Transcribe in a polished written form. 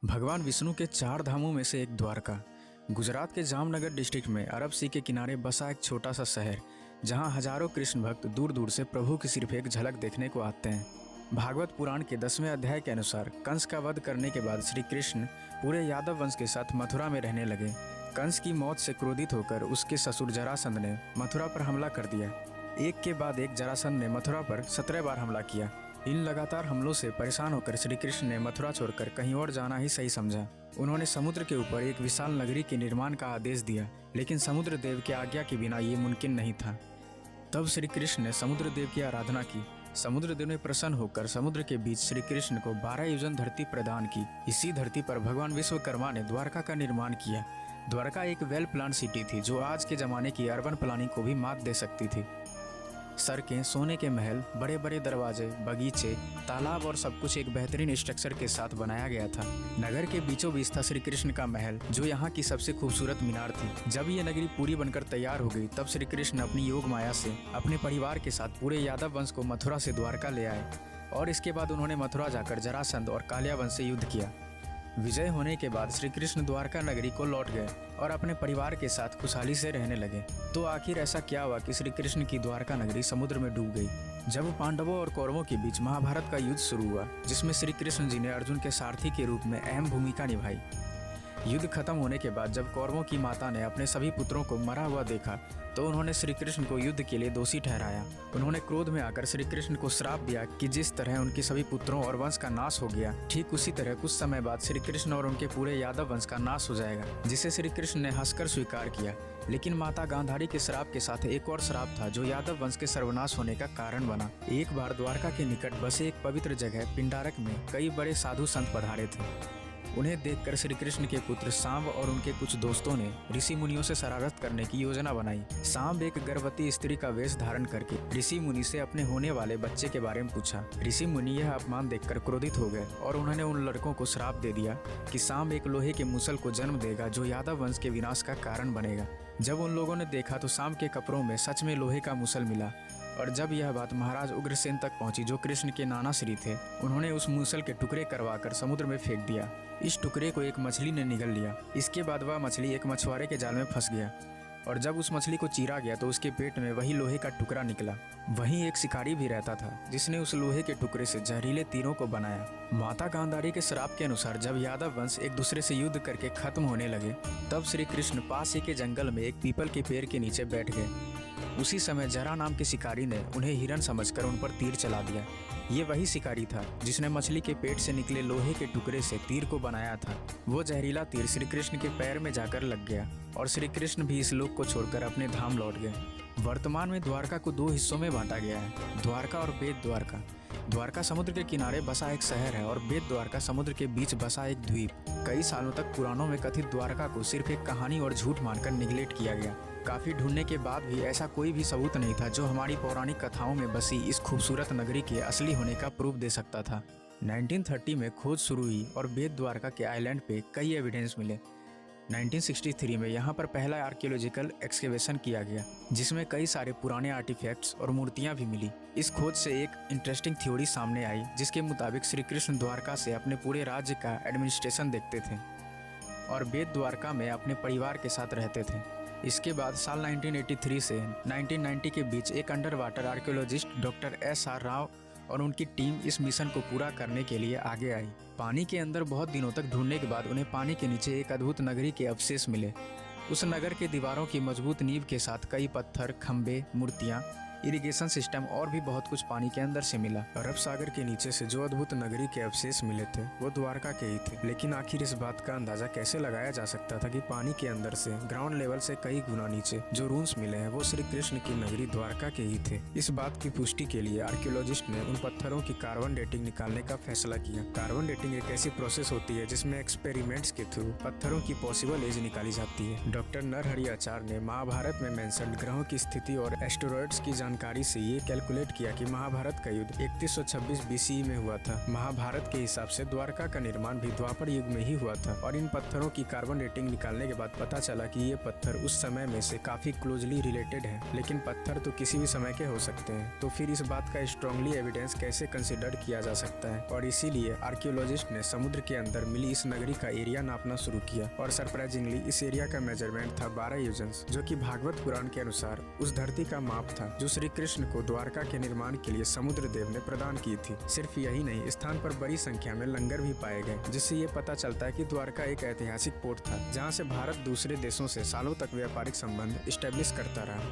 भगवान विष्णु के चार धामों में से एक द्वारका गुजरात के जामनगर डिस्ट्रिक्ट में अरब सी के किनारे बसा एक छोटा सा शहर जहां हजारों कृष्ण भक्त दूर दूर से प्रभु की सिर्फ एक झलक देखने को आते हैं। भागवत पुराण के 10वें अध्याय के अनुसार कंस का वध करने के बाद श्री कृष्ण पूरे यादव वंश के साथ मथुरा में रहने लगे। कंस की मौत से क्रोधित होकर उसके ससुर जरासंध ने मथुरा पर हमला कर दिया। एक के बाद एक जरासंध ने मथुरा पर 17 बार हमला किया। इन लगातार हमलों से परेशान होकर श्री कृष्ण ने मथुरा छोड़कर कहीं और जाना ही सही समझा। उन्होंने समुद्र के ऊपर एक विशाल नगरी के निर्माण का आदेश दिया, लेकिन समुद्र देव की आज्ञा के बिना ये मुमकिन नहीं था। तब श्री कृष्ण ने समुद्र देव की आराधना की। समुद्र देव ने प्रसन्न होकर समुद्र के बीच श्री कृष्ण को 12 योजन धरती प्रदान की। इसी धरती पर भगवान विश्वकर्मा ने द्वारका का निर्माण किया। द्वारका एक वेल प्लान सिटी थी जो आज के जमाने की अर्बन प्लानिंग को भी मात दे सकती थी। सड़कें, सोने के महल, बड़े बड़े दरवाजे, बगीचे, तालाब और सब कुछ एक बेहतरीन स्ट्रक्चर के साथ बनाया गया था। नगर के बीचों बीच था श्री कृष्ण का महल, जो यहाँ की सबसे खूबसूरत मीनार थी। जब ये नगरी पूरी बनकर तैयार हो गई, तब श्री कृष्ण अपनी योग माया से अपने परिवार के साथ पूरे यादव वंश को मथुरा से द्वारका ले आए और इसके बाद उन्होंने मथुरा जाकर जरासंध और कालिया वंश से युद्ध किया। विजय होने के बाद श्री कृष्ण द्वारका नगरी को लौट गए और अपने परिवार के साथ खुशहाली से रहने लगे। तो आखिर ऐसा क्या हुआ कि श्री कृष्ण की द्वारका नगरी समुद्र में डूब गई? जब पांडवों और कौरवों के बीच महाभारत का युद्ध शुरू हुआ, जिसमें श्री कृष्ण जी ने अर्जुन के सारथी के रूप में अहम भूमिका निभाई। युद्ध खत्म होने के बाद जब कौरवों की माता ने अपने सभी पुत्रों को मरा हुआ देखा, तो उन्होंने श्री कृष्ण को युद्ध के लिए दोषी ठहराया। उन्होंने क्रोध में आकर श्री कृष्ण को श्राप दिया कि जिस तरह उनके सभी पुत्रों और वंश का नाश हो गया, ठीक उसी तरह कुछ समय बाद श्री कृष्ण और उनके पूरे यादव वंश का नाश हो जाएगा, जिसे श्री कृष्ण ने हंसकर स्वीकार किया। लेकिन माता गांधारी के श्राप के साथ एक और श्राप था जो यादव वंश के सर्वनाश होने का कारण बना। एक बार द्वारका के निकट बसे एक पवित्र जगह पिंडारक में कई बड़े साधु संत पधारे थे। उन्हें देखकर श्री कृष्ण के पुत्र सांब और उनके कुछ दोस्तों ने ऋषि मुनियों से शरारत करने की योजना बनाई। सांब एक गर्भवती स्त्री का वेश धारण करके ऋषि मुनि से अपने होने वाले बच्चे के बारे में पूछा। ऋषि मुनि यह अपमान देखकर क्रोधित हो गए और उन्होंने उन लड़कों को श्राप दे दिया कि सांब एक लोहे के मूसल को जन्म देगा जो यादव वंश के विनाश का कारण बनेगा। जब उन लोगों ने देखा तो सांब के कपड़ों में सच में लोहे का मूसल मिला, और जब यह बात महाराज उग्रसेन तक पहुंची जो कृष्ण के नाना श्री थे, उन्होंने उस मूसल के टुकड़े करवाकर समुद्र में फेंक दिया। इस टुकड़े को एक मछली ने निगल लिया। इसके बाद वह मछली एक मछुआरे के जाल में फंस गया, और जब उस मछली को चीरा गया तो उसके पेट में वही लोहे का टुकड़ा निकला। वहीं एक शिकारी भी रहता था जिसने उस लोहे के टुकड़े से जहरीले तीरों को बनाया। माता गांधारी के श्राप के अनुसार जब यादव वंश एक दूसरे से युद्ध करके खत्म होने लगे, तब श्री कृष्ण पास ही के जंगल में एक पीपल के पेड़ के नीचे बैठ गए। उसी समय जरा नाम के शिकारी ने उन्हें हिरन समझकर उन पर तीर चला दिया। ये वही शिकारी था जिसने मछली के पेट से निकले लोहे के टुकड़े से तीर को बनाया था। वो जहरीला तीर श्री कृष्ण के पैर में जाकर लग गया और श्री कृष्ण भी इस लोक को छोड़कर अपने धाम लौट गए। वर्तमान में द्वारका को 2 हिस्सों में बांटा गया है, द्वारका और बेत द्वारका। द्वारका समुद्र के किनारे बसा एक शहर है और बेत द्वारका समुद्र के बीच बसा एक द्वीप। कई सालों तक पुराणों में कथित द्वारका को सिर्फ एक कहानी और झूठ मानकर निगलेक्ट किया गया। काफी ढूंढने के बाद भी ऐसा कोई भी सबूत नहीं था जो हमारी पौराणिक कथाओं में बसी इस खूबसूरत नगरी के असली होने का प्रूफ दे सकता था। 1930 में खोज शुरू हुई और बेत द्वारका के आइलैंड पे कई एविडेंस मिले। 1963 में यहाँ पर पहला आर्कियोलॉजिकल एक्सकेवेशन किया गया, जिसमें कई सारे पुराने आर्टिफैक्ट्स और मूर्तियाँ भी मिली। इस खोज से एक इंटरेस्टिंग थ्योरी सामने आई, जिसके मुताबिक श्री कृष्ण द्वारका से अपने पूरे राज्य का एडमिनिस्ट्रेशन देखते थे और बेत द्वारका में अपने परिवार के साथ रहते थे। इसके बाद साल 1983 से 1990 के बीच एक under water archaeologist doctor SR Rao और उनकी टीम इस मिशन को पूरा करने के लिए आगे आई। पानी के अंदर बहुत दिनों तक ढूंढने के बाद उन्हें पानी के नीचे एक अद्भुत नगरी के अवशेष मिले। उस नगर के दीवारों की मजबूत नींव के साथ कई पत्थर, खंबे, मूर्तियाँ, इरिगेशन सिस्टम और भी बहुत कुछ पानी के अंदर से मिला। अरब सागर के नीचे से जो अद्भुत नगरी के अवशेष मिले थे वो द्वारका के ही थे। लेकिन आखिर इस बात का अंदाजा कैसे लगाया जा सकता था कि पानी के अंदर से ग्राउंड लेवल से कई गुना नीचे जो रूम्स मिले हैं वो श्री कृष्ण की नगरी द्वारका के ही थे? इस बात की पुष्टि के लिए आर्कियोलॉजिस्ट ने उन पत्थरों की कार्बन डेटिंग निकालने का फैसला किया। कार्बन डेटिंग एक ऐसी प्रोसेस होती है जिसमें एक्सपेरिमेंट्स के थ्रू पत्थरों की पॉसिबल एज निकाली जाती है। डॉक्टर नरहरि आचार्य ने महाभारत में मेंशन ग्रहों की स्थिति और एस्टेरॉइड्स की जानकारी जानकारी से ये कैलकुलेट किया कि महाभारत का युद्ध 3126 BCE में हुआ था। महाभारत के हिसाब से द्वारका का निर्माण भी द्वापर युग में ही हुआ था और इन पत्थरों की कार्बन डेटिंग निकालने के बाद पता चला कि ये पत्थर उस समय में से काफी क्लोजली रिलेटेड है। लेकिन पत्थर तो किसी भी समय के हो सकते हैं, तो फिर इस बात का स्ट्रांगली एविडेंस कैसे कंसिडर किया जा सकता है। और इसीलिए आर्कियोलॉजिस्ट ने समुद्र के अंदर मिली इस नगरी का एरिया नापना शुरू किया और सरप्राइजिंगली इस एरिया का मेजरमेंट था 12 योजन्स, जो कि भागवत पुराण के अनुसार उस धरती का माप था जो श्री कृष्ण को द्वारका के निर्माण के लिए समुद्र देव ने प्रदान की थी। सिर्फ यही नहीं, स्थान पर बड़ी संख्या में लंगर भी पाए गए, जिससे ये पता चलता है कि द्वारका एक ऐतिहासिक पोर्ट था जहाँ से भारत दूसरे देशों से सालों तक व्यापारिक संबंध स्टैब्लिश करता रहा।